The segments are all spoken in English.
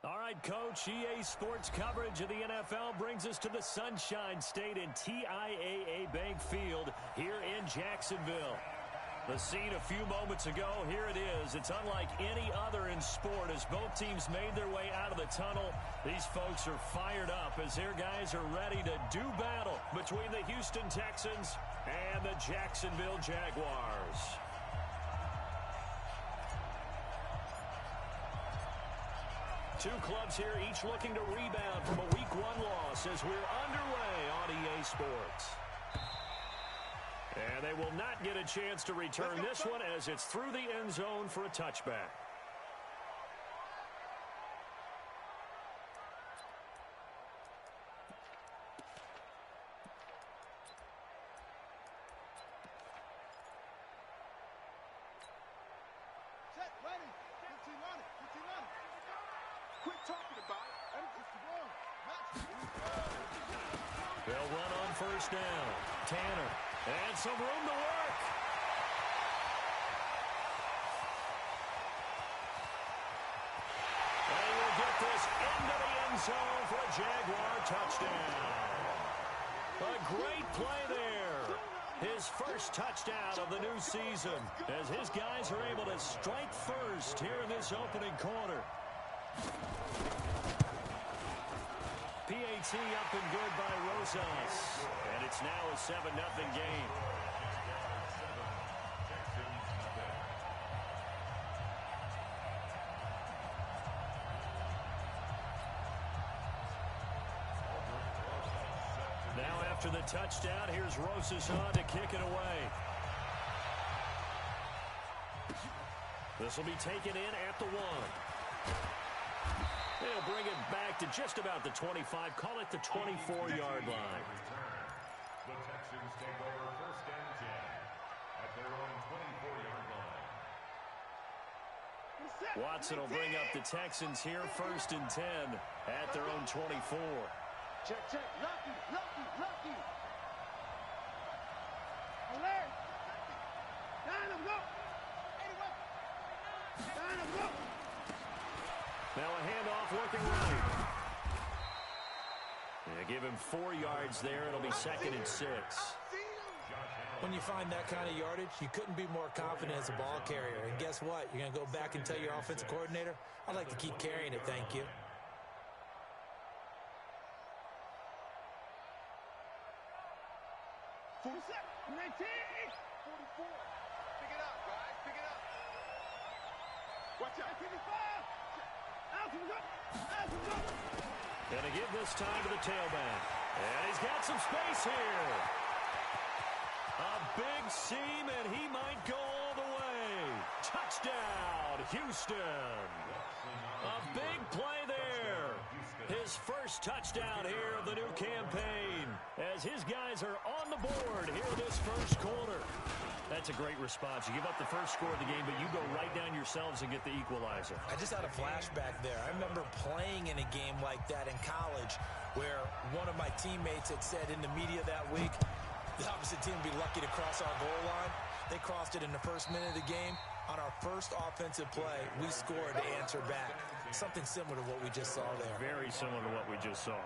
All right, Coach, EA Sports coverage of the NFL brings us to the Sunshine State in TIAA Bank Field here in Jacksonville. The scene a few moments ago, here it is. It's unlike any other in sport as both teams made their way out of the tunnel. These folks are fired up as their guys are ready to do battle between the Houston Texans and the Jacksonville Jaguars. Two clubs here, each looking to rebound from a Week 1 loss as we're underway on EA Sports. And they will not get a chance to return this one as it's through the end zone for a touchback. Set, ready. 15 on it. 15 on it. Quit talking about it. That is just wrong. They'll run on first down. Tanner. And some room to work. They will get this into the end zone for a Jaguar touchdown. A great play there. His first touchdown of the new season as his guys are able to strike first here in this opening quarter. PAT up and good by Rosas. And it's now a 7-0 game. Now after the touchdown, here's Rosas on to kick it away. This will be taken in at the 1. They'll bring it back to just about the 25. Call it the 24-yard line. The Texans take over first and 10 at their own 24-yard line. Watson will bring up the Texans here first and 10 at their own 24. Check, check. Lucky, lucky, lucky. Alert. Down him, go. Anyway. Down him, go. Now a handoff working right. Yeah, give him 4 yards there. It'll be 2nd and 6. When you find that kind of yardage, you couldn't be more confident as a ball carrier. And guess what? You're going to go back and tell your offensive coordinator, I'd like to keep carrying it, thank you. Pick it up, guys. Pick it up. Watch out. 55. Gonna give this time to the tailback. And he's got some space here. A big seam, and he might go all the way. Touchdown, Houston. A big play there. His first touchdown here of the new campaign as his guys are on the board here in this first quarter. That's a great response. You give up the first score of the game, but you go right down yourselves and get the equalizer. I just had a flashback there. I remember playing in a game like that in college where one of my teammates had said in the media that week, the opposite team would be lucky to cross our goal line. They crossed it in the first minute of the game. On our first offensive play, we scored to answer back. Something similar to what we just saw there. Very similar to what we just saw.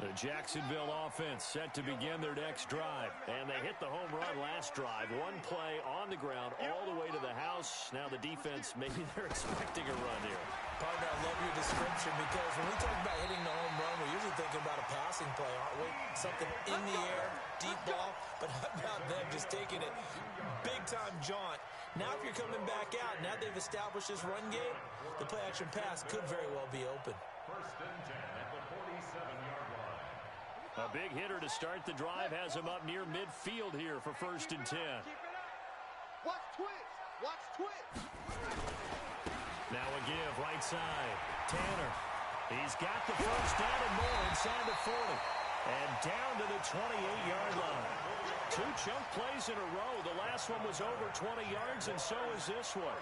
The Jacksonville offense set to begin their next drive. And they hit the home run last drive. One play on the ground all the way to the house. Now the defense, maybe they're expecting a run here. Partner, I love your description because when we talk about hitting the home run, we're usually thinking about a passing play, aren't we? Something in the air, deep ball. But how about them just taking it big-time jaunt? Now if you're coming back out, now they've established this run game, the play-action pass could very well be open. First and 10 at the 47-yard line. A big hitter to start the drive has him up near midfield here for first and 10. Watch twitch. Watch twitch. Now a give right side. Tanner. He's got the first down and more inside the 40. And down to the 28-yard line. 2 chunk plays in a row. The last one was over 20 yards, and so is this one.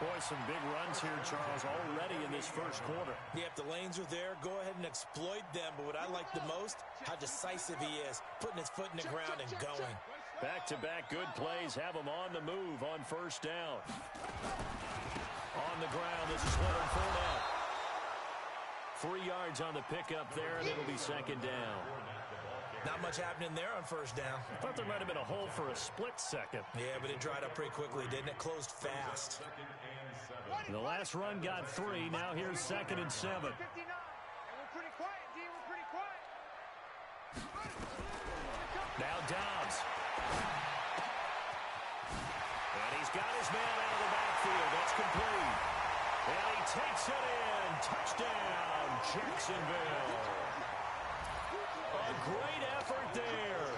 Boy, some big runs here, Charles, already in this first quarter. Yep, the lanes are there. Go ahead and exploit them. But what I like the most, how decisive he is, putting his foot in the ground and going. Back-to-back good plays have him on the move on first down. On the ground, this is Leonard Fournette. 3 yards on the pickup there, and it'll be second down. Not much happening there on first down. I thought there might have been a hole for a split second. Yeah, but it dried up pretty quickly, didn't it? Closed fast. The last run got 3. Now here's 2nd and 7. And we're pretty quiet, D. We're pretty quiet. Now Dobbs. And he's got his man out of the backfield. That's complete. And he takes it in. Touchdown, Jacksonville. A great effort there.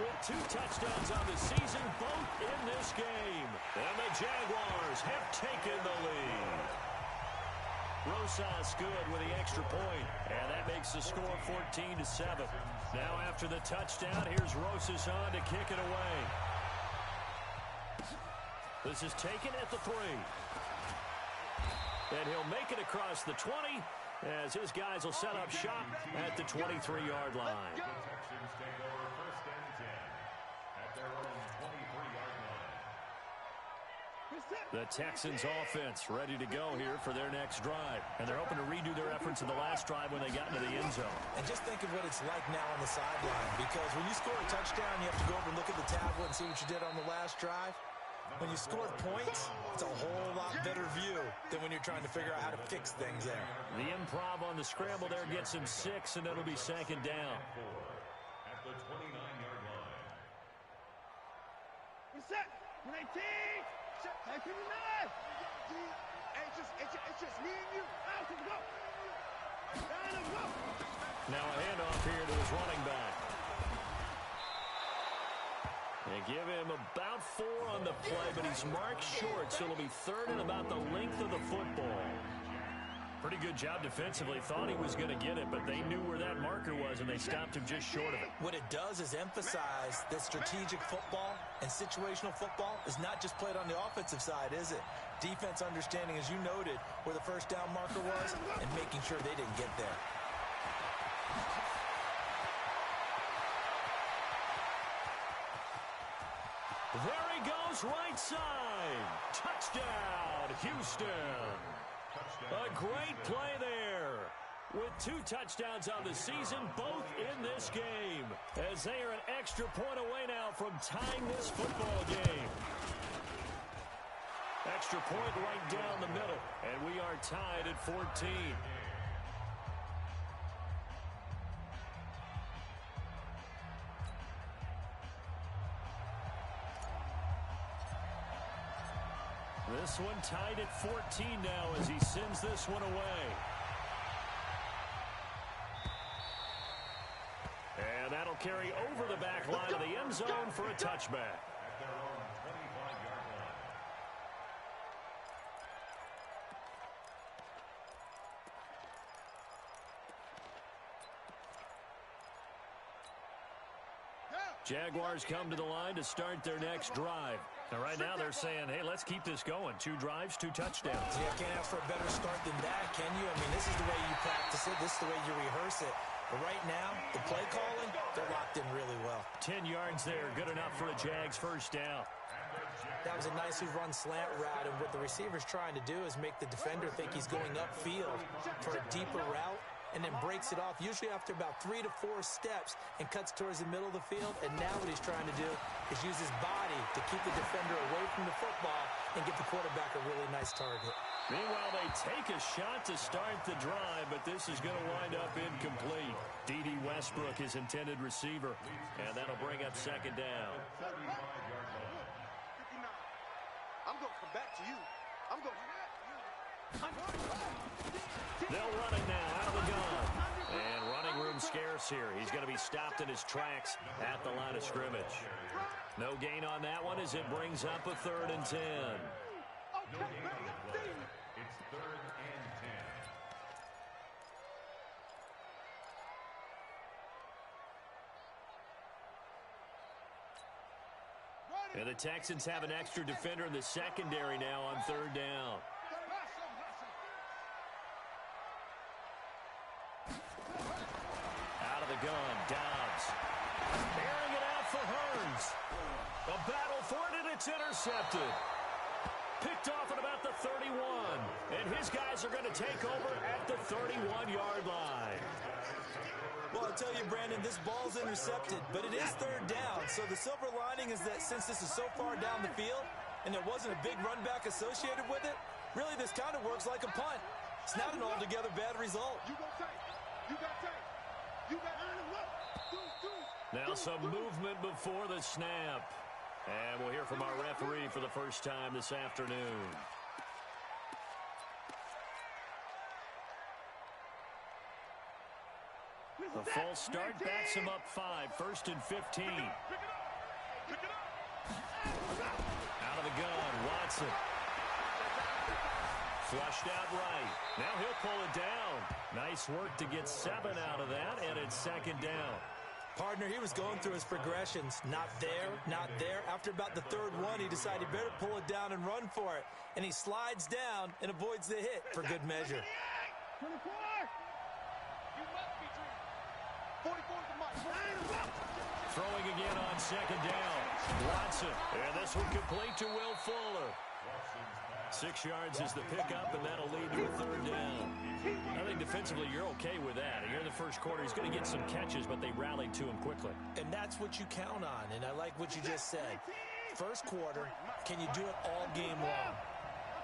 With 2 touchdowns on the season, both in this game. And the Jaguars have taken the lead. Rosas good with the extra point, and that makes the score 14-7. Now after the touchdown, here's Rosas on to kick it away. This is taken at the 3. And he'll make it across the 20 as his guys will set up shop at the 23-yard line. The Texans take over 1st and 10 at their own 23-yard line. The Texans offense ready to go here for their next drive. And they're hoping to redo their efforts in the last drive when they got into the end zone. And just think of what it's like now on the sideline, because when you score a touchdown, you have to go over and look at the tablet and see what you did on the last drive. When you score points, it's a whole lot better view than when you're trying to figure out how to fix things there. The improv on the scramble there gets him 6, and it'll be 2nd down. At the 29-yard line. We're set. 19. Set. 19. It's just me and you. Out to go. Down and go. Now a handoff here to his running back. They give him about 4 on the play, but he's marked short, so it'll be 3rd and about the length of the football. Pretty good job defensively. Thought he was going to get it, but they knew where that marker was, and they stopped him just short of it. What it does is emphasize that strategic football and situational football is not just played on the offensive side, is it? Defense understanding, as you noted, where the first down marker was and making sure they didn't get there. There he goes, right side. Touchdown, Houston. A great play there. With 2 touchdowns on the season, both in this game. As they are an extra point away now from tying this football game. Extra point right down the middle. And we are tied at 14. This one tied at 14 now as he sends this one away. And that'll carry over the back line of the end zone for a touchback. At their own 25-yard line. Jaguars come to the line to start their next drive. And right now they're saying, hey, let's keep this going. 2 drives, 2 touchdowns. Yeah, can't ask for a better start than that, can you? I mean, this is the way you practice it. This is the way you rehearse it. But right now, the play calling, they're locked in really well. 10 yards there, good enough for a Jags first down. That was a nicely run slant route, and what the receiver's trying to do is make the defender think he's going upfield for a deeper route, and then breaks it off, usually after about 3 to 4 steps, and cuts towards the middle of the field. And now what he's trying to do is use his body to keep the defender away from the football and get the quarterback a really nice target. Meanwhile, they take a shot to start the drive, but this is going to wind up incomplete. D.D. Westbrook, his intended receiver, and that'll bring up 2nd down. 35-yard line. 59. I'm going to come back to you. I'm going to... They'll run it now out of the gun. And running room scarce here. He's going to be stopped in his tracks at the line of scrimmage. No gain on that one as it brings up a 3rd and 10. No gain on the play. It's 3rd and 10. And the Texans have an extra defender in the secondary now on 3rd down. Out of the gun, Dobbs. Airing it out for Hearns. A battle for it, and it's intercepted. Picked off at about the 31. And his guys are going to take over at the 31-yard line. Well, I'll tell you, Brandon, this ball's intercepted, but it is third down. So the silver lining is that since this is so far down the field and there wasn't a big run back associated with it, really this kind of works like a punt. It's not an altogether bad result. You got tape. You got tape. You got Now some movement before the snap. And we'll hear from our referee for the first time this afternoon. The false start backs him up 5, 1st and 15. Out of the gun, Watson. Flushed out right. Now he'll pull it down. Nice work to get 7 out of that, and it's 2nd down. Partner, he was going through his progressions. Not there, not there. After about the 3rd one, he decided he better pull it down and run for it. And he slides down and avoids the hit for good measure. 24. You must be dreaming. 44 is the mark. Throwing again on 2nd down. Watson. And this one complete to Will Fuller. 6 yards is the pickup, and that'll lead to a 3rd down. I think defensively you're okay with that. Here in the first quarter, he's going to get some catches, but they rallied to him quickly. And that's what you count on, and I like what you just said. First quarter, can you do it all game long?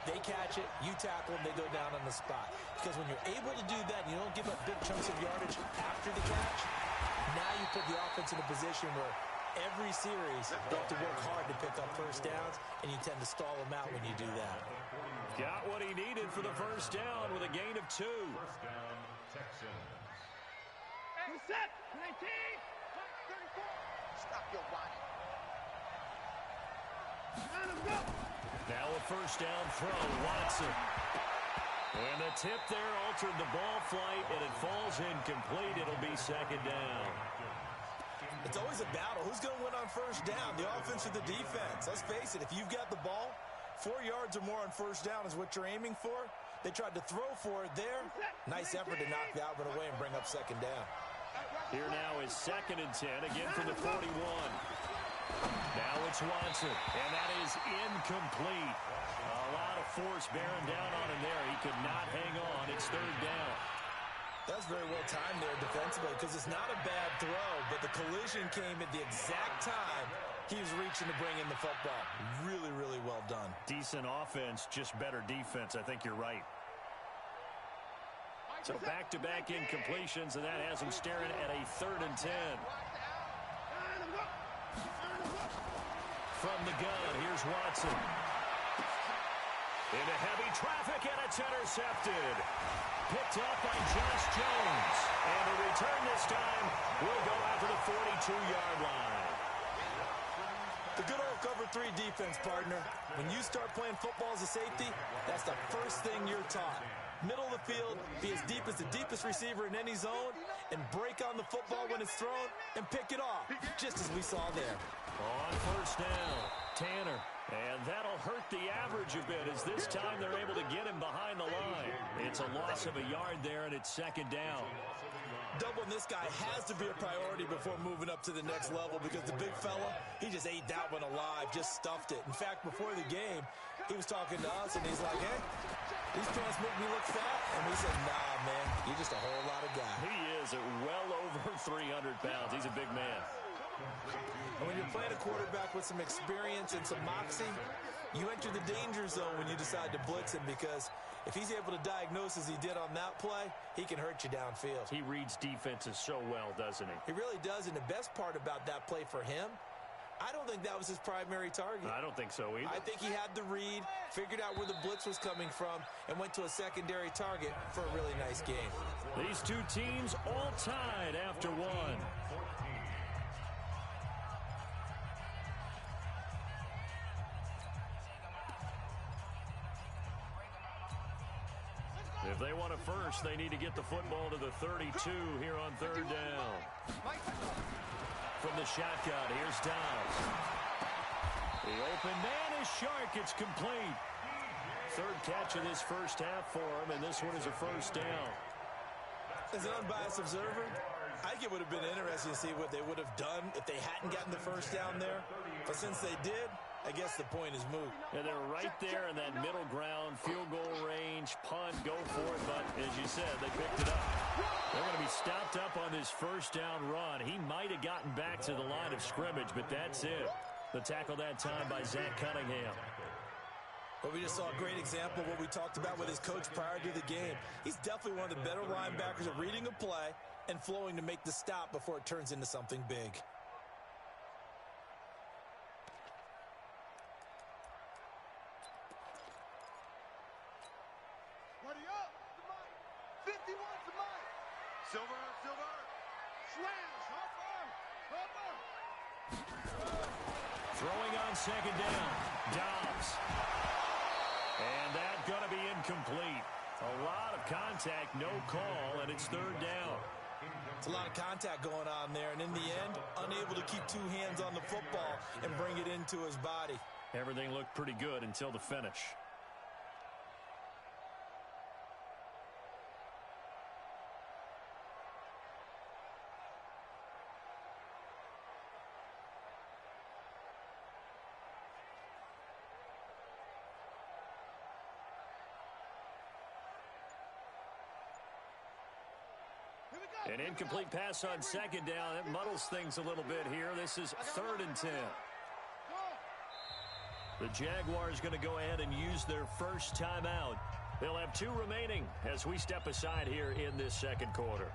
They catch it, you tackle them, they go down on the spot. Because when you're able to do that, and you don't give up big chunks of yardage after the catch, now you put the offense in a position where every series they have to work hard to pick up first downs, and you tend to stall them out when you do that. Got what he needed for the first down with a gain of 2. First down, Texans. Set. 19. 34. Stop your whining. Now a first down throw, Watson. And the tip there altered the ball flight, and it falls incomplete. It'll be 2nd down. It's always a battle. Who's going to win on first down, the offense or the defense? Let's face it, if you've got the ball, 4 yards or more on first down is what you're aiming for. They tried to throw for it there. Nice effort to knock that one away and bring up 2nd down. Here now is 2nd and 10, again from the 41. Now it's Watson, and that is incomplete. A lot of force bearing down on him there. He could not hang on. It's 3rd down. That's very well timed there defensively because it's not a bad throw, but the collision came at the exact time he was reaching to bring in the football. Really, really well done. Decent offense, just better defense. I think you're right. So back-to-back incompletions, and that has him staring at a 3rd and 10. From the gun, here's Watson. Into heavy traffic, and it's intercepted. Picked up by Josh Jones. And the return this time will go after the 42-yard line. The good old cover 3 defense, partner. When you start playing football as a safety, that's the first thing you're taught. Middle of the field, be as deep as the deepest receiver in any zone, and break on the football when it's thrown, and pick it off, just as we saw there. On first down, Tanner. And that'll hurt the average a bit as this time they're able to get him behind the line. It's a loss of a yard there, and it's 2nd down. Doubling this guy has to be a priority before moving up to the next level because the big fella, he just ate that one alive, just stuffed it. In fact, before the game, he was talking to us, and he's like, hey, these pants make me look fat. And we said, nah, man, you're just a whole lot of guy. He is at well over 300 pounds. He's a big man. And when you're playing a quarterback with some experience and some moxie, you enter the danger zone when you decide to blitz him because if he's able to diagnose as he did on that play, he can hurt you downfield. He reads defenses so well, doesn't he? He really does, and the best part about that play for him, I don't think that was his primary target. I don't think so either. I think he had the read, figured out where the blitz was coming from, and went to a secondary target for a really nice game. These two teams all tied after one. If they want a first, they need to get the football to the 32 here on 3rd down. From the shotgun, here's Downs. The open man is Shark. It's complete. 3rd catch of this first half for him, and this one is a first down. As an unbiased observer, I think it would have been interesting to see what they would have done if they hadn't gotten the first down there. But since they did, I guess the point is moot. Yeah, they're right there in that middle ground, field goal range, punt, go for it. But as you said, they picked it up. They're going to be stopped up on this first down run. He might have gotten back to the line of scrimmage, but that's it. The tackle that time by Zach Cunningham. But we just saw a great example of what we talked about with his coach prior to the game. He's definitely one of the better linebackers at reading a play and flowing to make the stop before it turns into something big. Ready up, to Mike. 51 to Mike. Silver, Silver. Slash, hopper. Throwing on second down. Dobbs. And that's going to be incomplete. A lot of contact, no call, and it's third down. It's a lot of contact going on there, and in the end, unable to keep two hands on the football and bring it into his body. Everything looked pretty good until the finish. An incomplete pass on second down. It muddles things a little bit here. This is 3rd and 10. The Jaguars going to go ahead and use their first timeout. They'll have 2 remaining as we step aside here in this second quarter.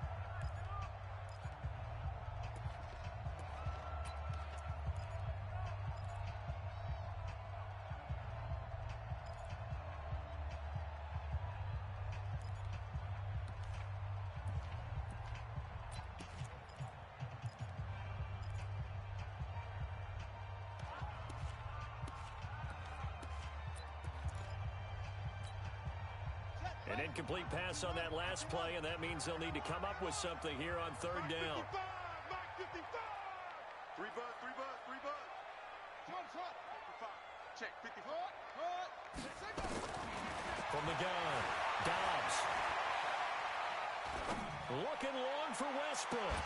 An incomplete pass on that last play, and that means they'll need to come up with something here on 3rd down. Mike 55. 3 bud, 3 bud, 3 bud. Shot. 55. Check 54. From the gun, Dobbs. Looking long for Westbrook.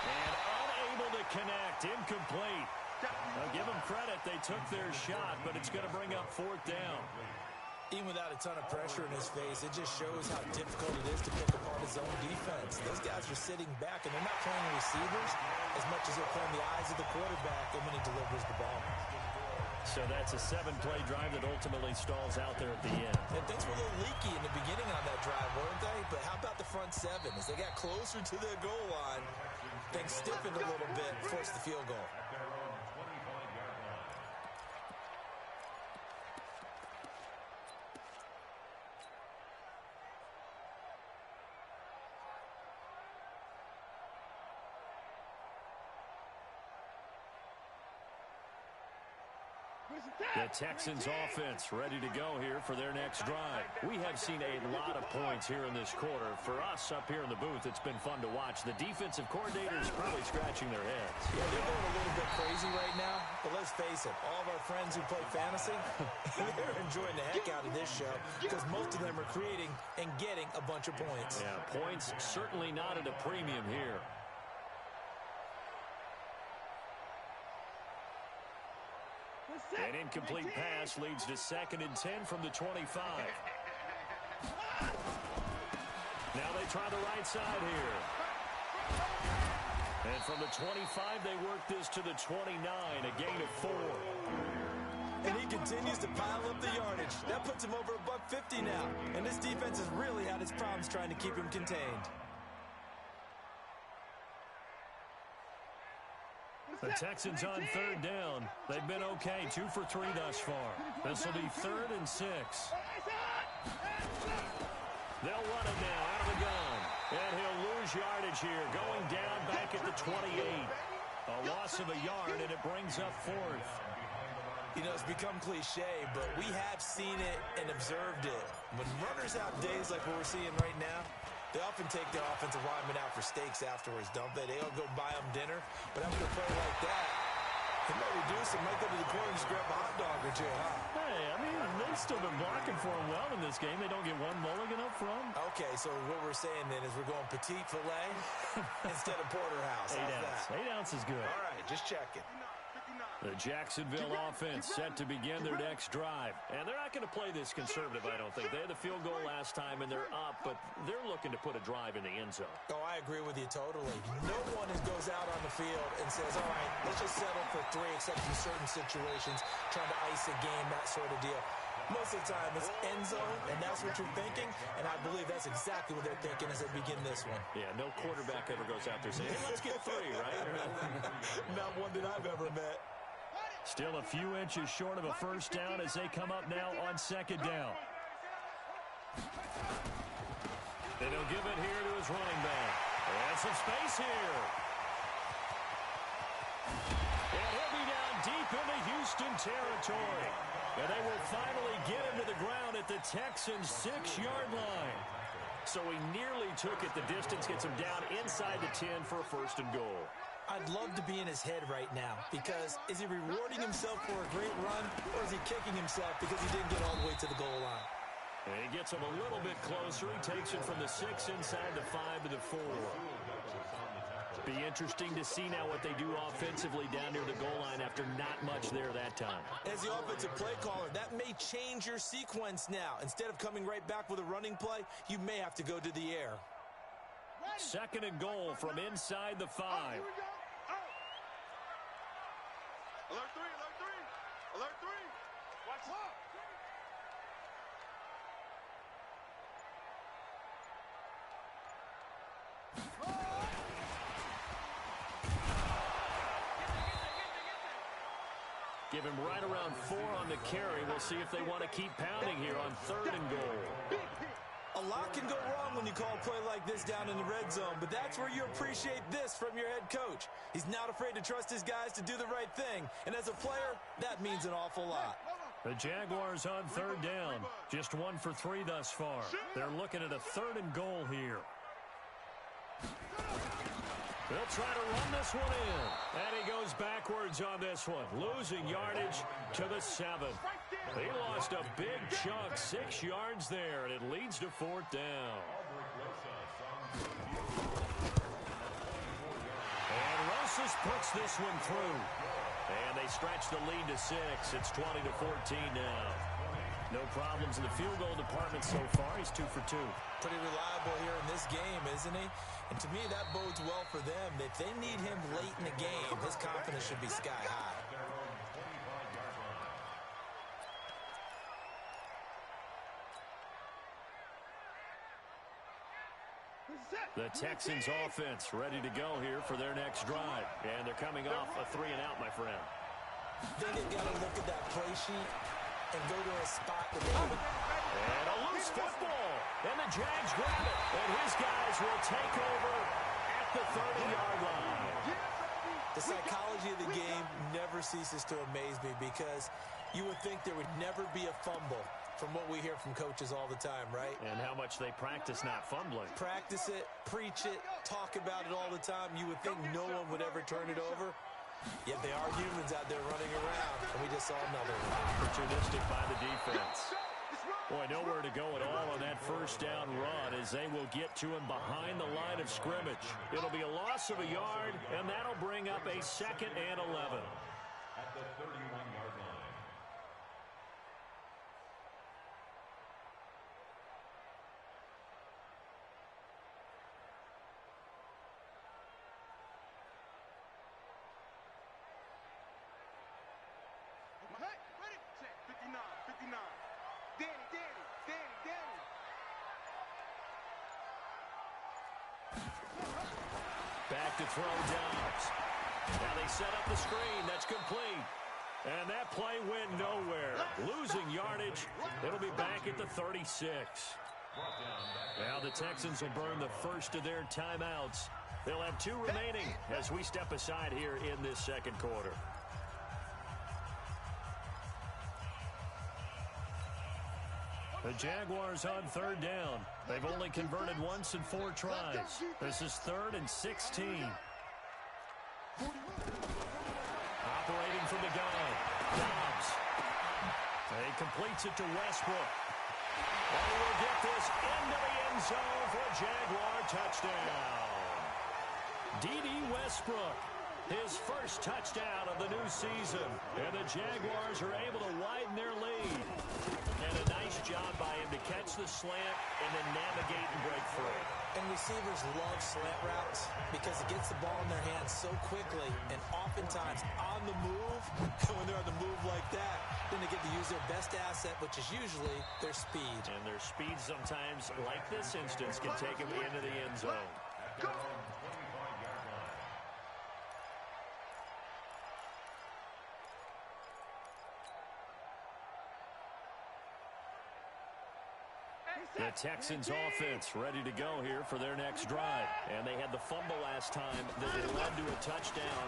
And unable to connect. Incomplete. Now give them credit. They took their shot, but it's going to bring up 4th down. Even without a ton of pressure in his face, it just shows how difficult it is to pick apart his own defense. Those guys are sitting back, and they're not playing receivers as much as they're playing the eyes of the quarterback and when he delivers the ball. So that's a 7-play drive that ultimately stalls out there at the end. And things were a little leaky in the beginning on that drive, weren't they? But how about the front 7? As they got closer to their goal line, things stiffened a little bit, forced the field goal. The Texans offense ready to go here for their next drive. We have seen a lot of points here in this quarter. For us up here in the booth, it's been fun to watch. The defensive coordinators probably scratching their heads. Yeah, they're going a little bit crazy right now, but let's face it, all of our friends who play fantasy, they're enjoying the heck out of this show because most of them are creating and getting a bunch of points. Yeah, points certainly not at a premium here. An incomplete pass leads to 2nd and 10 from the 25. Now they try the right side here. And from the 25, they work this to the 29, a gain of 4. And he continues to pile up the yardage. That puts him over $150 now. And this defense has really had its problems trying to keep him contained. The Texans on 3rd down. They've been okay, 2 for 3 thus far. This will be 3rd and 6. They'll run it now out of the gun. And he'll lose yardage here, going down back at the 28. A loss of a yard, and it brings up 4th. You know, it's become cliche, but we have seen it and observed it. When runners have days like what we're seeing right now, they often take their offensive linemen out for steaks afterwards, don't they? They all go buy them dinner. But after a play like that, they might reduce it, might go to the corner and just grab a hot dog or 2, huh? Hey, I mean, they've still been blocking for him well in this game. They don't get one mulligan up front. Okay, so what we're saying then is we're going petite filet instead of porterhouse. How's that? 8 ounces is good. All right, just checking. 59. The Jacksonville offense set to begin their next drive. And they're not going to play this conservative, I don't think. They had the field goal last time, and they're up, but they're looking to put a drive in the end zone. Oh, I agree with you totally. No one goes out on the field and says, all right, let's just settle for 3, except in certain situations, trying to ice a game, that sort of deal. Most of the time, it's end zone, and that's what you're thinking, and I believe that's exactly what they're thinking as they begin this one. Yeah, no quarterback ever goes out there saying, hey, let's get 3, right? Not one that I've ever met. Still a few inches short of a first down as they come up now on second down. And he'll give it here to his running back. And some space here. And he'll be down deep into Houston territory. And they will finally get him to the ground at the Texans' 6-yard line. So he nearly took it the distance, gets him down inside the 10 for a first and goal. I'd love to be in his head right now, because is he rewarding himself for a great run, or is he kicking himself because he didn't get all the way to the goal line? And he gets him a little bit closer. He takes it from the 6 inside the 5 to the 4. Be interesting to see now what they do offensively down near the goal line after not much there that time. As the offensive play caller, that may change your sequence now. Instead of coming right back with a running play, you may have to go to the air. Second and goal from inside the 5. Here we go. Alert 3, alert 3. Alert 3. Watch clock. Give him right around 4 on the carry. We'll see if they want to keep pounding here on 3rd and goal. A lot can go wrong when you call a play like this down in the red zone, but that's where you appreciate this from your head coach. He's not afraid to trust his guys to do the right thing, and as a player, that means an awful lot. The Jaguars on 3rd down. Just 1 for 3 thus far. They're looking at a 3rd and goal here. They'll try to run this one in. And he goes backwards on this one. Losing yardage to the 7. He lost a big chunk, 6 yards there, and it leads to 4th down. And Rosas puts this one through. And they stretch the lead to 6. It's 20-14 now. No problems in the field goal department so far. He's 2 for 2. Pretty reliable here in this game, isn't he? And to me, that bodes well for them. If they need him late in the game, his confidence should be sky high. The Texans offense ready to go here for their next drive. And they're coming off a 3-and-out, my friend. Then they've got to look at that play sheet and go to a spot that they haven't. And a loose football. And the Jags grab it. And his guys will take over at the 30-yard line. The psychology of the game never ceases to amaze me, because you would think there would never be a fumble from what we hear from coaches all the time, right? And how much they practice not fumbling. Practice it, preach it, talk about it all the time. You would think no one would ever turn it over. Yet they are humans out there running around, and we just saw another one. Opportunistic by the defense. Boy, nowhere to go at all on that first down run, as they will get to him behind the line of scrimmage. It'll be a loss of a yard, and that'll bring up a 2nd and 11. At the 31-yard line. Ready? Check. 59. 59. Danny. Back to throw Dobbs. Now they set up the screen. That's complete. And that play went nowhere. Losing yardage. It'll be back at the 36. Now the Texans will burn the first of their timeouts. They'll have 2 remaining as we step aside here in this second quarter. The Jaguars on 3rd down. They've only converted once in 4 tries. This is 3rd and 16. Operating from the gun. Dobbs. He completes it to Westbrook. And he will get this into the end zone for a Jaguar touchdown. D.D. Westbrook His first touchdown of the new season. And the Jaguars are able to widen their lead. And a nice job by him to catch the slant and then navigate and break free. And receivers love slant routes because it gets the ball in their hands so quickly and oftentimes on the move. And when they're on the move like that, then they get to use their best asset, which is usually their speed. And their speed sometimes, like this instance, can take them into the end zone. Go! The Texans offense ready to go here for their next drive. And they had the fumble last time that led to a touchdown.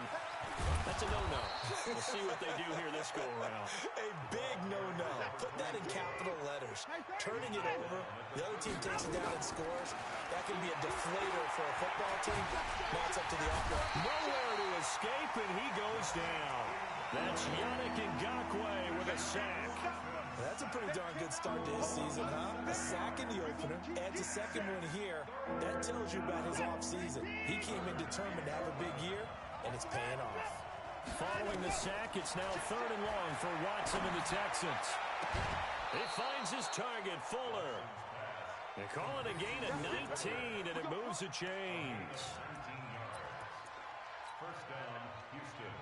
That's a no-no. We'll see what they do here this go-around. A big no-no. Put that in capital letters. Turning it over, the other team takes it down and scores. That can be a deflator for a football team. Now it's up to the offense. Nowhere to escape, and he goes down. That's Yannick Ngakoue with a sack. That's a pretty darn good start to his season, huh? A sack in the opener, adds a second one here. That tells you about his offseason. He came in determined to have a big year, and it's paying off. Following the sack, it's now 3rd and long for Watson and the Texans. He finds his target, Fuller. They call it a gain of 19, and it moves the chains. First down, Houston.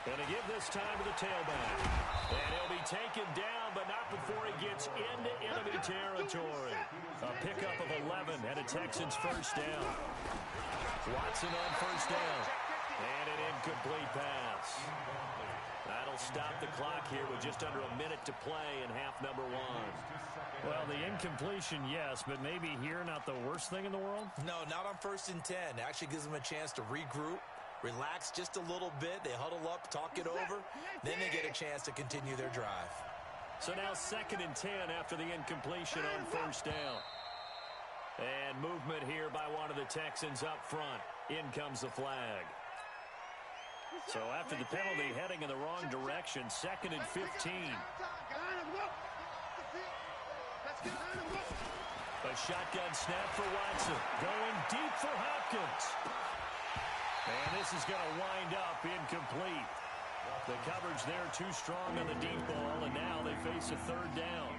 Going to give this time to the tailback. And he'll be taken down, but not before he gets into enemy territory. A pickup of 11 and a Texans first down. Watson on first down. And an incomplete pass. That'll stop the clock here with just under a minute to play in half number 1. Well, the incompletion, yes, but maybe here not the worst thing in the world? No, not on 1st and 10. Actually gives them a chance to regroup, relax just a little bit. They huddle up, talk it over. Then they get a chance to continue their drive. So now 2nd and 10 after the incompletion on first down. And movement here by one of the Texans up front. In comes the flag. So after the penalty, heading in the wrong direction, 2nd and 15. A shotgun snap for Watson. Going deep for Hopkins. And this is going to wind up incomplete. The coverage there too strong on the deep ball, and now they face a 3rd down.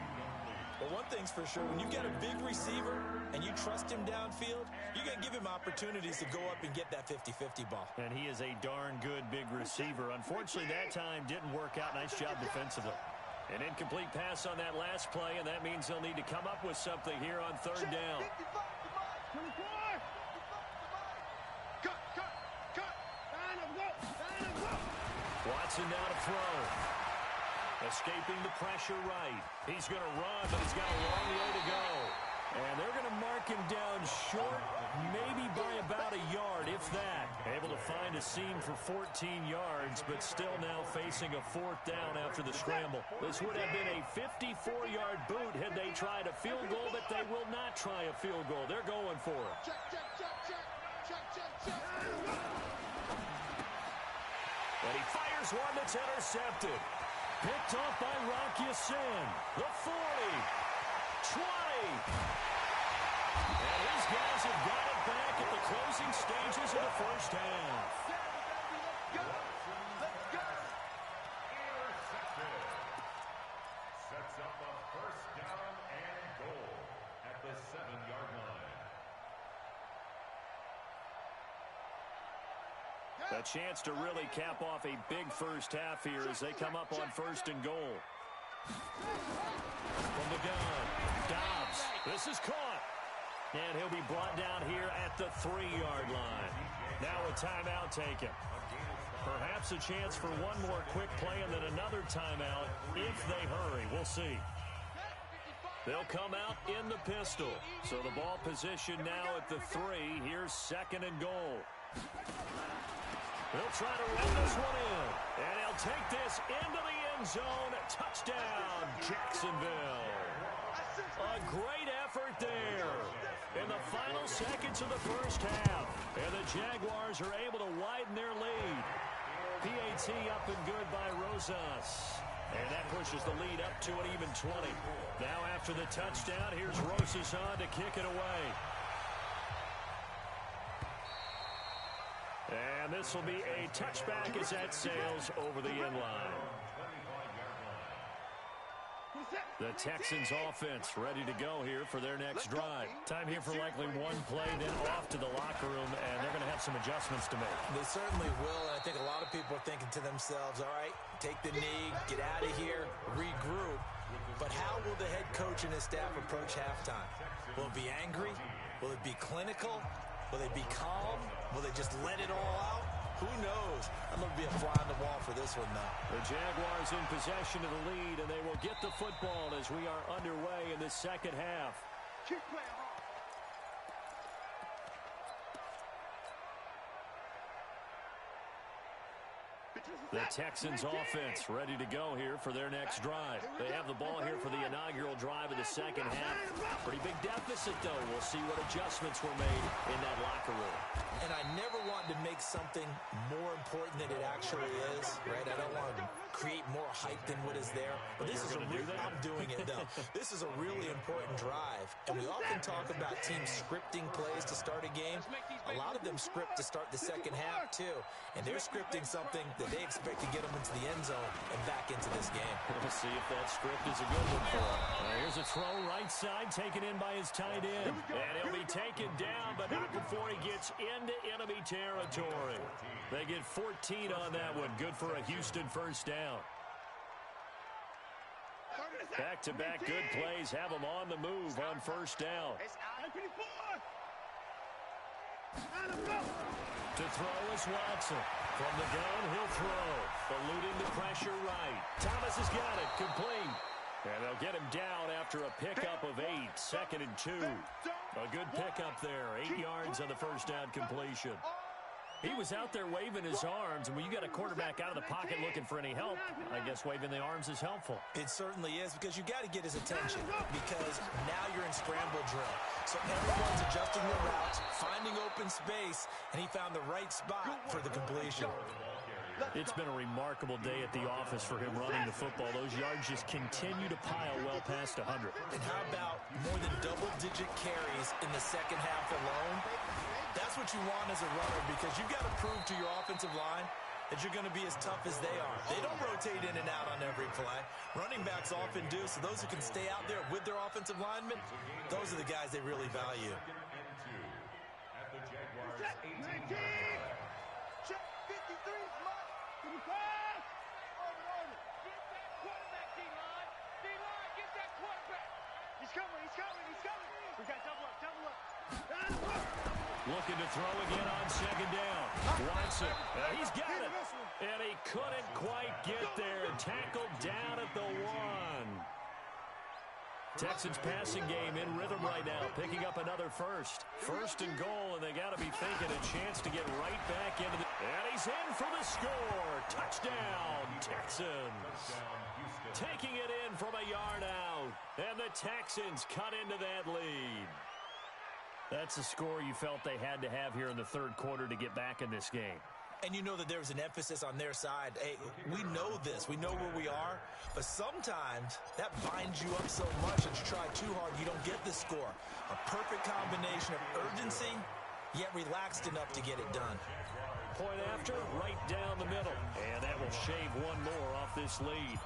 But one thing's for sure, when you've got a big receiver and you trust him downfield, you're going to give him opportunities to go up and get that 50-50 ball. And he is a darn good big receiver. Unfortunately, that time didn't work out. Nice job defensively. An incomplete pass on that last play, and that means they'll need to come up with something here on 3rd down. Watson now to throw. Escaping the pressure right. He's going to run, but he's got a long way to go. And they're going to mark him down short, maybe by about a yard, if that. Able to find a seam for 14 yards, but still now facing a 4th down after the scramble. This would have been a 54-yard boot had they tried a field goal, but they will not try a field goal. They're going for it. And he fires one that's intercepted. Picked off by Rock Ya-Sin. The 40. 20. And these guys have got it back at the closing stages of the first half. Intercepted. Sets up a first down and goal at the 7-yard line. A chance to really cap off a big first half here as they come up on 1st and goal. From the gun, Dobbs. This is caught. And he'll be brought down here at the 3-yard line. Now a timeout taken. Perhaps a chance for one more quick play and then another timeout if they hurry. We'll see. They'll come out in the pistol. So the ball position now at the 3. Here's 2nd and goal. They'll try to run this one in. And he'll take this into the end zone. Touchdown, Jacksonville. A great effort there in the final seconds of the first half. And the Jaguars are able to widen their lead. PAT up and good by Rosas. And that pushes the lead up to an even 20. Now after the touchdown, here's Rosas on to kick it away. And this will be a touchback as that sails over the end line. The Texans offense ready to go here for their next drive. Time here for likely one play, then off to the locker room, and they're going to have some adjustments to make. They certainly will, and I think a lot of people are thinking to themselves, all right, take the knee, get out of here, regroup. But how will the head coach and his staff approach halftime? Will it be angry? Will it be clinical? Will they be calm? Will they just let it all out? Who knows? I'm going to be a fly on the wall for this one, though. The Jaguars in possession of the lead, and they will get the football as we are underway in the second half. Keep playing hard. The Texans offense ready to go here for their next drive. They have the ball here for the inaugural drive of the second half. Pretty big deficit, though. We'll see what adjustments were made in that locker room. And I never want to make something more important than it actually is, right? I don't want to create more hype than what is there. But this is I'm doing it, though. This is a really important drive. And we often talk about teams scripting plays to start a game. A lot of them script to start the second half, too. And they're scripting something that they expect to get them into the end zone and back into this game. We'll see if that script is a good one for him. Here's a throw right side, taken in by his tight end. And he'll be taken down, but not before he gets into enemy territory. They get 14 on that one. Good for a Houston first down. Back-to-back good plays have them on the move on first down. To throw is Watson. From the gun, he'll throw. Eluding the pressure right. Thomas has got it. Complete. And they'll get him down after a pickup of 8. 2nd and 2. A good pickup there. 8 yards on the first down completion. He was out there waving his arms, and when you got a quarterback out of the pocket looking for any help, I guess waving the arms is helpful. It certainly is, because you got to get his attention, because now you're in scramble drill. So everyone's adjusting their routes, finding open space, and he found the right spot for the completion. It's been a remarkable day at the office for him running the football. Those yards just continue to pile well past 100. And how about more than double-digit carries in the second half alone? That's what you want as a runner, because you've got to prove to your offensive line that you're going to be as tough as they are. They don't rotate in and out on every play. Running backs often do, so those who can stay out there with their offensive linemen, those are the guys they really value. At the Jaguars 18. Check 53 slot to the pass. Get that quarterback, D-line. D-line, get that quarterback. He's coming. We got double up. Looking to throw again on second down. Watson, he's got it. And he couldn't quite get there. Tackled down at the 1. Texans passing game in rhythm right now, picking up another first. 1st and goal, and they got to be thinking a chance to get right back into the... And he's in for the score. Touchdown, Texans. Taking it in from a yard out. And the Texans cut into that lead. That's a score you felt they had to have here in the third quarter to get back in this game. And you know that there was an emphasis on their side. Hey, we know this. We know where we are. But sometimes that binds you up so much that you try too hard, you don't get the score. A perfect combination of urgency, yet relaxed enough to get it done. Point after, right down the middle. And that will shave one more off this lead.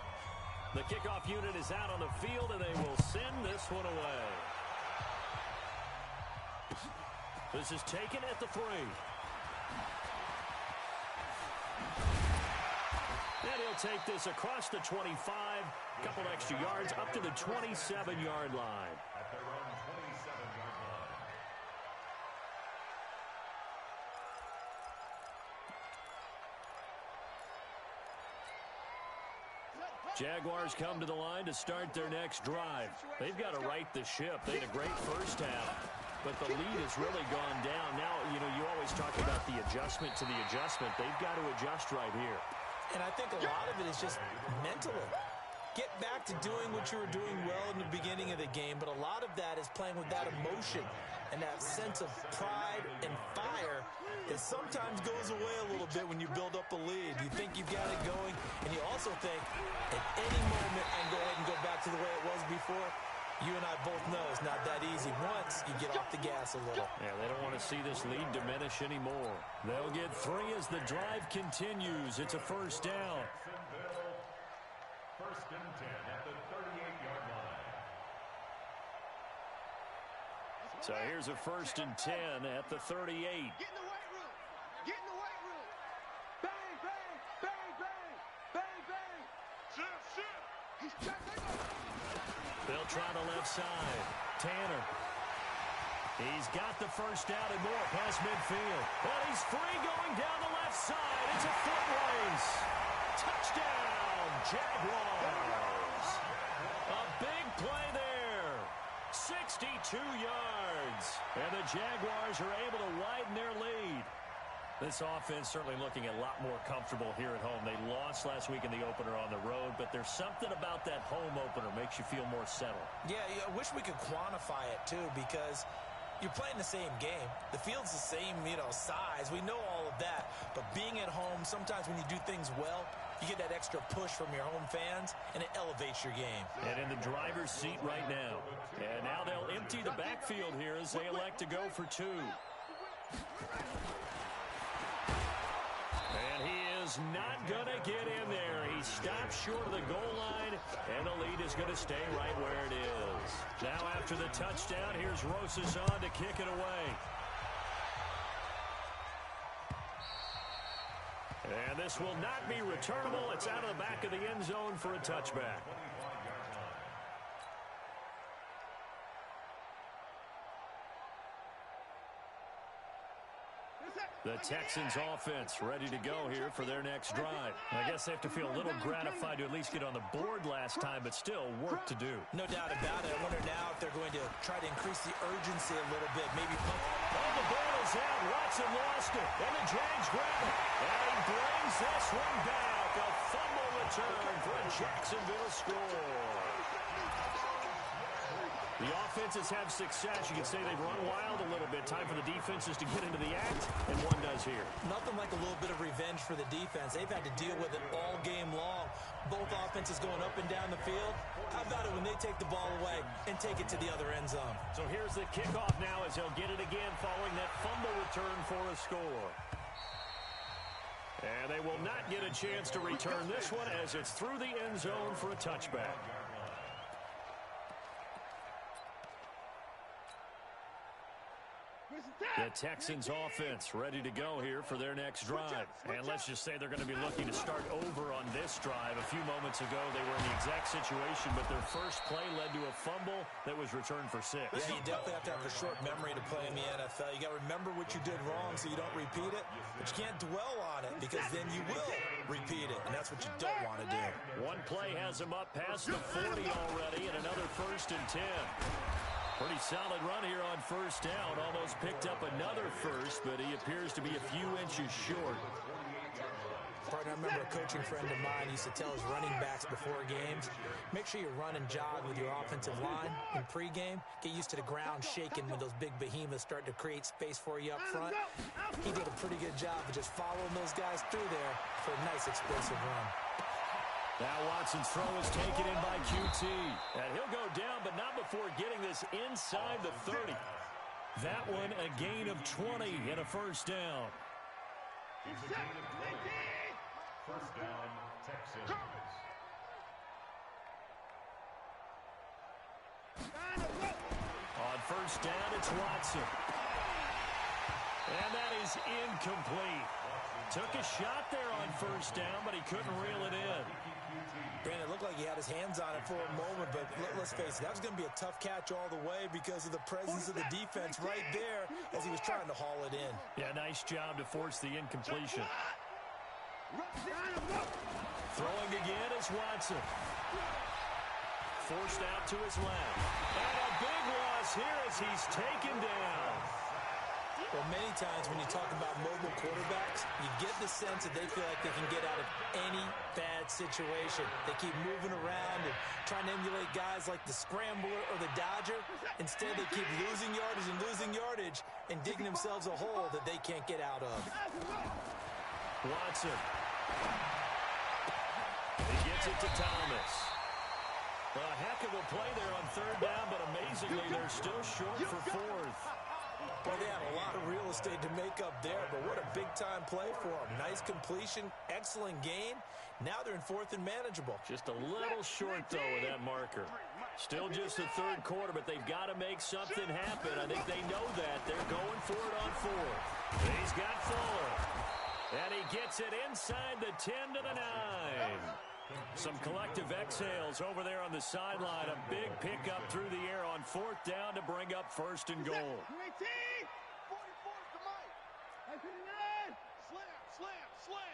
The kickoff unit is out on the field, and they will send this one away. This is taken at the 3. And he'll take this across the 25, a couple extra yards, up to the 27-yard line. At their own 27-yard line. Jaguars come to the line to start their next drive. They've got to right the ship. They had a great first half, but the lead has really gone down. Now, you know, you always talk about the adjustment to the adjustment. They've got to adjust right here. And I think a lot of it is just mentally. get back to doing what you were doing well in the beginning of the game, but a lot of that is playing with that emotion and that sense of pride and fire that sometimes goes away a little bit when you build up a lead. You think you've got it going, and you also think at any moment I can go ahead and go back to the way it was before. You and I both know it's not that easy once you get off the gas a little. Yeah, they don't want to see this lead diminish anymore. They'll get 3 as the drive continues. It's a first down. First and 10 at the 38-yard line. So here's a first and 10 at the 38. Get in the weight room. Get in the weight room. Bang, bang, bang, bang, bang, bang. Shift. He's checking. They'll try the left side. Tanner. He's got the first down and more past midfield. And he's free going down the left side. It's a foot race. Touchdown, Jaguars. A big play there. 62 yards. And the Jaguars are able to widen their lead. This offense certainly looking a lot more comfortable here at home. They lost last week in the opener on the road, but there's something about that home opener makes you feel more settled. Yeah, I wish we could quantify it, too, because you're playing the same game. The field's the same, size. We know all of that. But being at home, sometimes when you do things well, you get that extra push from your home fans, and it elevates your game. And in the driver's seat right now. And now they'll empty the backfield here as they elect to go for 2. And he is not going to get in there. He stops short of the goal line, and the lead is going to stay right where it is. Now after the touchdown, here's Rosas on to kick it away. And this will not be returnable. It's out of the back of the end zone for a touchback. The Texans offense ready to go here for their next drive. I guess they have to feel a little gratified to at least get on the board last time, but still work to do. No doubt about it. I wonder now if they're going to try to increase the urgency a little bit. Maybe pump. Oh, the ball is out. Watson lost it. And the Jags grab it. And he brings this one back. A fumble return for a Jacksonville score. The offenses have success. You can say they've run wild a little bit. Time for the defenses to get into the act, and one does here. Nothing like a little bit of revenge for the defense. They've had to deal with it all game long. Both offenses going up and down the field. How about it when they take the ball away and take it to the other end zone? So here's the kickoff now as they'll get it again following that fumble return for a score. And they will not get a chance to return this one as it's through the end zone for a touchback. The Texans offense ready to go here for their next drive. And let's just say they're going to be looking to start over on this drive. A few moments ago, they were in the exact situation, but their first play led to a fumble that was returned for 6. Yeah, you definitely have to have a short memory to play in the NFL. You got to remember what you did wrong so you don't repeat it, but you can't dwell on it because then you will repeat it, and that's what you don't want to do. One play has him up past the 40 already, and another first and 10. Pretty solid run here on first down. Almost picked up another first, but he appears to be a few inches short. Partner, I remember a coaching friend of mine used to tell his running backs before games, make sure you run and jog with your offensive line in pregame. Get used to the ground shaking when those big behemoths start to create space for you up front. He did a pretty good job of just following those guys through there for a nice explosive run. Now Watson's throw is taken in by QT. And he'll go down, but not before getting this inside the 30. That one a gain of 20 and a first down. It's a gain of 20. First down, Texans. On first down, it's Watson. And that is incomplete. Took a shot there on first down, but he couldn't reel it in. Brandon, it looked like he had his hands on it for a moment, but let's face it, that was going to be a tough catch all the way because of the presence of the defense right there as he was trying to haul it in. Yeah, nice job to force the incompletion. Throwing again is Watson. Forced out to his left. And a big loss here as he's taken down. Well, many times when you talk about mobile quarterbacks, you get the sense that they feel like they can get out of any bad situation. They keep moving around and trying to emulate guys like the Scrambler or the Dodger. Instead, they keep losing yardage and digging themselves a hole that they can't get out of. Watson. He gets it to Thomas. A heck of a play there on third down, but amazingly, they're still short for fourth. Well, they had a lot of real estate to make up there, but what a big-time play for them. Nice completion, excellent gain. Now they're in fourth and manageable. Just a little short, though, with that marker. Still just the third quarter, but they've got to make something happen. I think they know that. They're going for it on fourth. He's got Fuller. And he gets it inside the 10 to the 9. Some collective exhales over there on the sideline. A big pickup through the air on fourth down to bring up first and goal. 44 to Mike. Slam.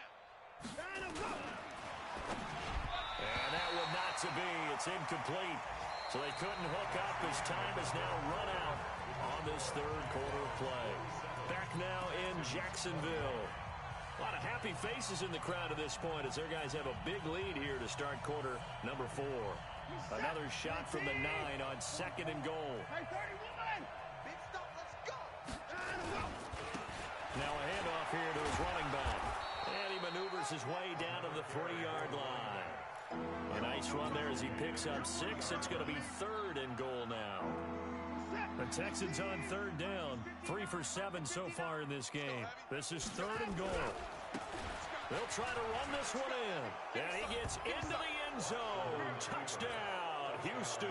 And that one not to be. It's incomplete. So they couldn't hook up as time is now run out on this third quarter of play. Back now in Jacksonville. A lot of happy faces in the crowd at this point as their guys have a big lead here to start quarter number 4. Another shot from the 9 on second and goal. Big stop, let's go. Now a handoff here to his running back. And he maneuvers his way down to the 3-yard line. A nice run there as he picks up 6. It's going to be third and goal now. The Texans on third down. 3 for 7 so far in this game. This is third and goal. They'll try to run this one in. And he gets into the end zone. Touchdown, Houston.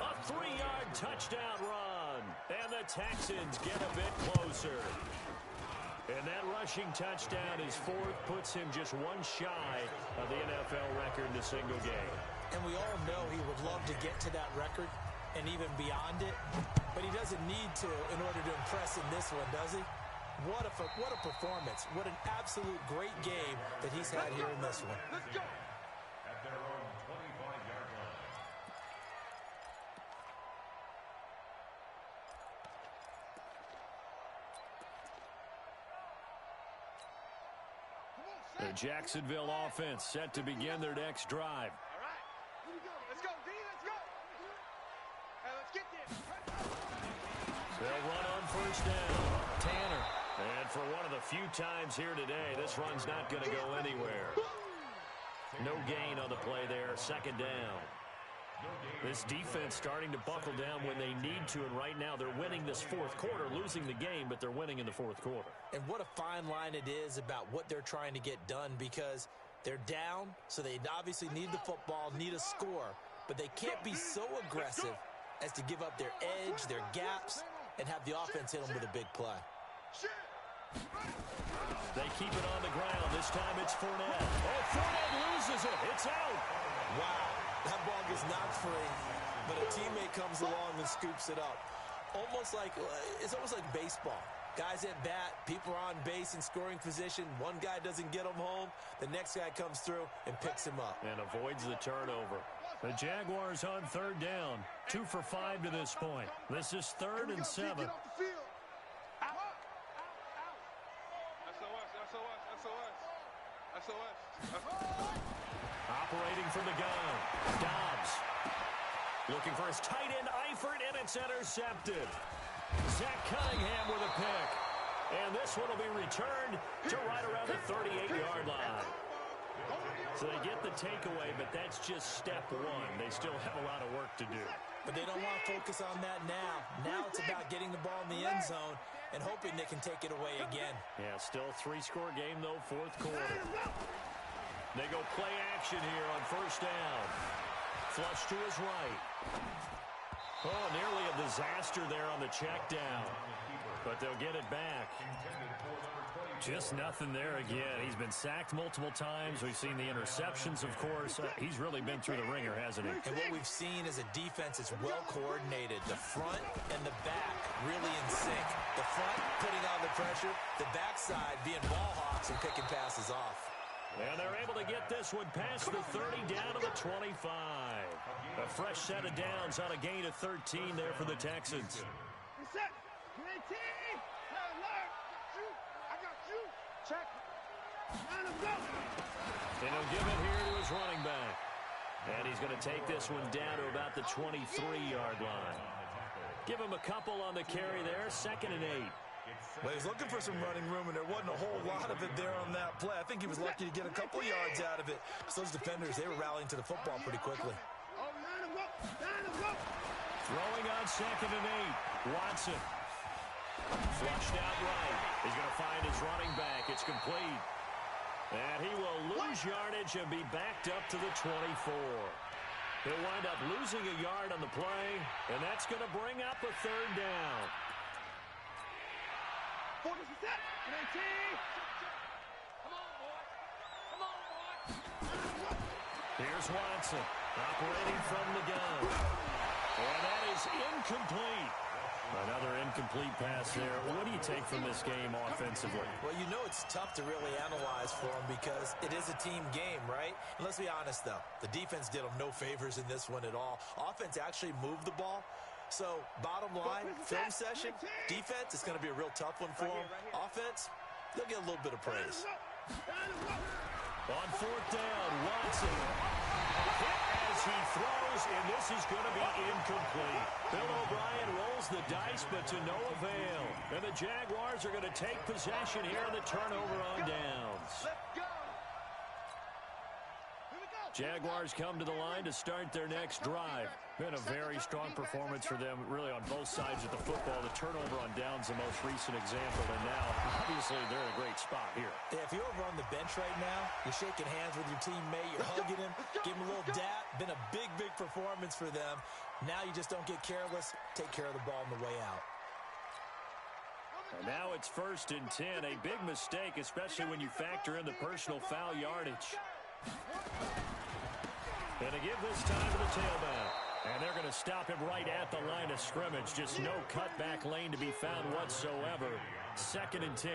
A 3-yard touchdown run. And the Texans get a bit closer. And that rushing touchdown, his fourth, puts him just one shy of the NFL record in a single game. And we all know he would love to get to that record and even beyond it, but he doesn't need to in order to impress in this one, does he? What a performance. What an absolute great game that he's had here in this one. Let's go. At their own 25-yard line. The Jacksonville offense set to begin their next drive. All right. Here we go. Let's go, D. Let's go. Hey, let's get there. They'll run on first down. Tanner. And for one of the few times here today, this run's not going to go anywhere. No gain on the play there. Second down. This defense starting to buckle down when they need to, and right now they're winning this fourth quarter, losing the game, but they're winning in the fourth quarter. And what a fine line it is about what they're trying to get done, because they're down, so they obviously need the football, need a score, but they can't be so aggressive as to give up their edge, their gaps, and have the offense hit them with a big play. They keep it on the ground. This time it's Fournette. Oh, Fournette loses it. It's out. Wow, that ball gets knocked free, but a teammate comes along and scoops it up. It's almost like baseball. Guys at bat, people are on base in scoring position. One guy doesn't get him home. The next guy comes through and picks him up. And avoids the turnover. The Jaguars on third down. 2 for 5 to this point. This is third and 7. Get off the field. Operating from the gun. Dobbs. Looking for his tight end, Eifert, and it's intercepted. Zach Cunningham with a pick. And this one will be returned to right around the 38-yard line. So they get the takeaway, but that's just step one. They still have a lot of work to do. But they don't want to focus on that now. Now it's about getting the ball in the end zone and hoping they can take it away again. Yeah, still a 3-score game, though, fourth quarter. They go play action here on first down. Flush to his right. Oh, nearly a disaster there on the check down. But they'll get it back. Just nothing there again. He's been sacked multiple times. We've seen the interceptions, of course. He's really been through the ringer, hasn't he? And what we've seen is a defense that's well coordinated. The front and the back really in sync. The front putting on the pressure. The backside being ball hawks and picking passes off. And they're able to get this one past the 30 down to the 25. A fresh set of downs on a gain of 13 there for the Texans. I got you. Check. And he'll give it here to his running back. And he's going to take this one down to about the 23-yard line. Give him a couple on the carry there. 2nd and 8. Well, he's looking for some running room, and there wasn't a whole lot of it there on that play. I think he was lucky to get a couple yards out of it. So those defenders, they were rallying to the football pretty quickly. Throwing on 2nd and 8. Watson. Flushed out right. He's going to find his running back. It's complete. And he will lose yardage and be backed up to the 24. He'll wind up losing a yard on the play, and that's going to bring up a 3rd down. Come on, boy. Come on, boy. Here's Watson, operating from the gun. And that is incomplete. Another incomplete pass there. What do you take from this game offensively? Well, you know it's tough to really analyze for them because it is a team game, right? And let's be honest, though. The defense did them no favors in this one at all. Offense actually moved the ball. So, bottom line, film session, defense, it's going to be a real tough one for them. Offense, they'll get a little bit of praise. On 4th down, Watson. Hit as he throws, and this is going to be incomplete. Bill O'Brien rolls the dice, but to no avail. And the Jaguars are going to take possession here on the turnover on downs. Let's go. Jaguars come to the line to start their next drive. Been a very strong performance for them, really, on both sides of the football. The turnover on downs, the most recent example, and now, obviously, they're in a great spot here. Yeah, if you're over on the bench right now, you're shaking hands with your teammate, you're hugging him, give him a little dap. Been a big, big performance for them. Now you just don't get careless. Take care of the ball on the way out. And now it's 1st and 10. A big mistake, especially when you factor in the personal foul yardage. And to give this time to the tailback. And they're going to stop him right at the line of scrimmage. Just no cutback lane to be found whatsoever. 2nd and 10.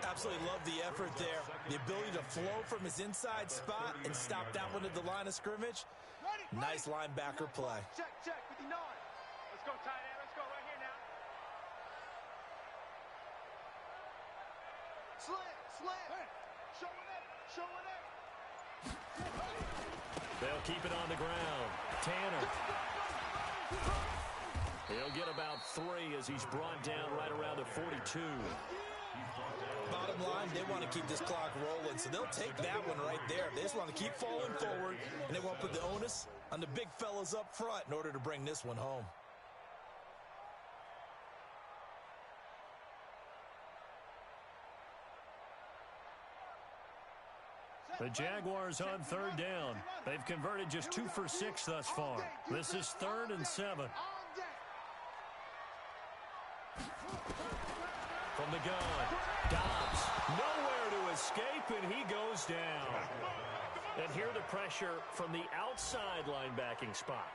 Absolutely love the effort there. The ability to flow from his inside spot and stop that one at the line of scrimmage. Nice linebacker play. Check, 59. Let's go, tight end. Let's go right here now. Slam. Show it up. They'll keep it on the ground. Tanner. He'll get about 3 as he's brought down right around the 42. Bottom line, they want to keep this clock rolling, so they'll take that one right there. They just want to keep falling forward, and they want to put the onus on the big fellas up front in order to bring this one home. The Jaguars on 3rd down. They've converted just 2 for 6 thus far. This is 3rd and 7. From the gun, Dobbs, nowhere to escape, and he goes down. And here the pressure from the outside linebacking spot.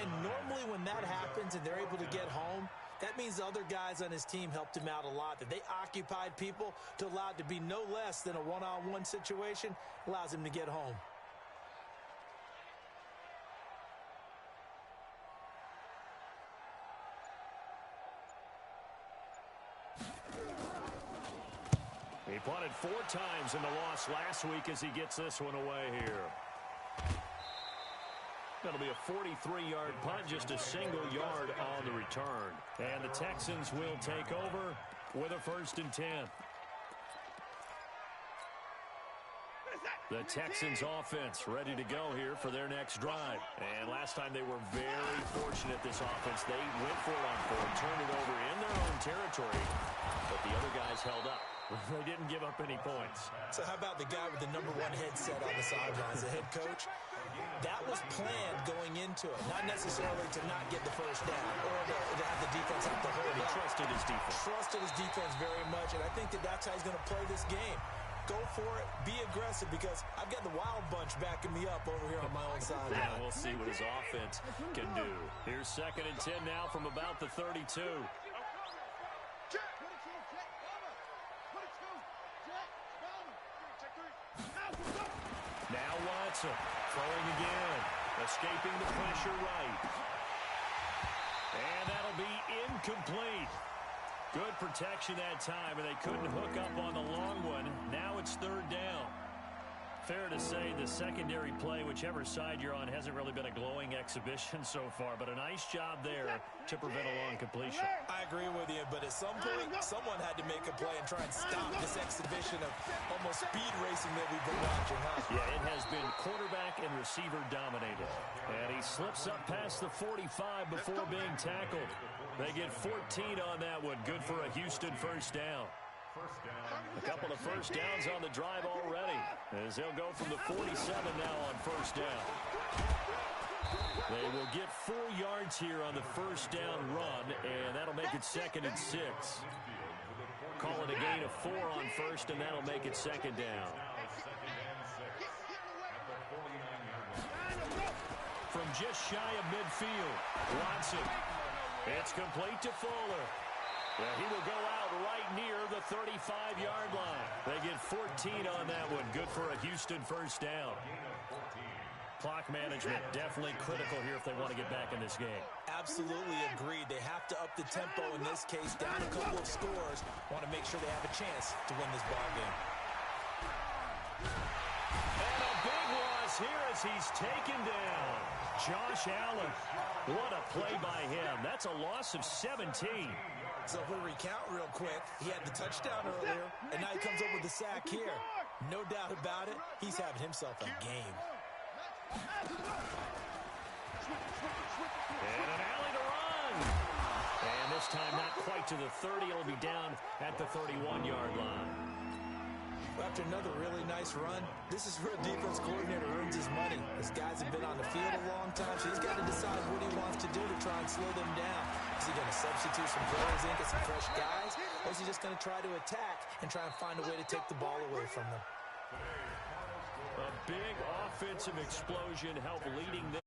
And normally when that happens and they're able to get home, that means the other guys on his team helped him out a lot, that they occupied people to allow it to be no less than a one-on-one situation, allows him to get home. He punted 4 times in the loss last week as he gets this one away here. That'll be a 43-yard punt, just a single yard on the return. And the Texans will take over with a 1st and 10. The Texans offense ready to go here for their next drive. And last time they were very fortunate, this offense. They went for it on 4, turned it over in their own territory, but the other guys held up. They didn't give up any points. So how about the guy with the #1 headset on the sidelines, the head coach? That was planned going into it, not necessarily to not get the first down or to have the defense have to hold it. He trusted his defense. Trusted his defense very much, and I think that that's how he's going to play this game. Go for it, be aggressive, because I've got the wild bunch backing me up over here on my own sideline. Yeah, we'll see what his offense can do. Here's 2nd and 10 now from about the 32. Now Watson throwing again, escaping the pressure right. And that'll be incomplete. Good protection that time, and they couldn't hook up on the long one. Now it's third down. Fair to say the secondary play, whichever side you're on, hasn't really been a glowing exhibition so far, but a nice job there to prevent a long completion. I agree with you, but at some point, someone had to make a play and try and stop this exhibition of almost speed racing that we've been watching, huh? Yeah, it has been quarterback and receiver dominated. And he slips up past the 45 before being tackled. They get 14 on that one. Good for a Houston first down. A couple of first downs on the drive already, as they'll go from the 47 now on first down. They will get 4 yards here on the first down run, and that'll make it 2nd and 6. Call it a gain of 4 on first, and that'll make it 2nd down. From just shy of midfield, Watson. It's complete to Fuller. Yeah, he will go out right near the 35-yard line. They get 14 on that one. Good for a Houston first down. Clock management definitely critical here if they want to get back in this game. Absolutely agreed. They have to up the tempo in this case, down a couple of scores. Want to make sure they have a chance to win this ball game. And a big loss here as he's taken down. Josh Allen. What a play by him. That's a loss of 17. So if we recount real quick, he had the touchdown earlier, and now he comes up with the sack here. No doubt about it, he's having himself a game. And an alley to run. And this time not quite to the 30. It'll be down at the 31-yard line. After another really nice run, this is where a defense coordinator earns his money. His guys have been on the field a long time, so he's got to decide what he wants to do to try and slow them down. Is he going to substitute some players in, get some fresh guys, or is he just going to try to attack and try and find a way to take the ball away from them? A big offensive explosion helped leading them.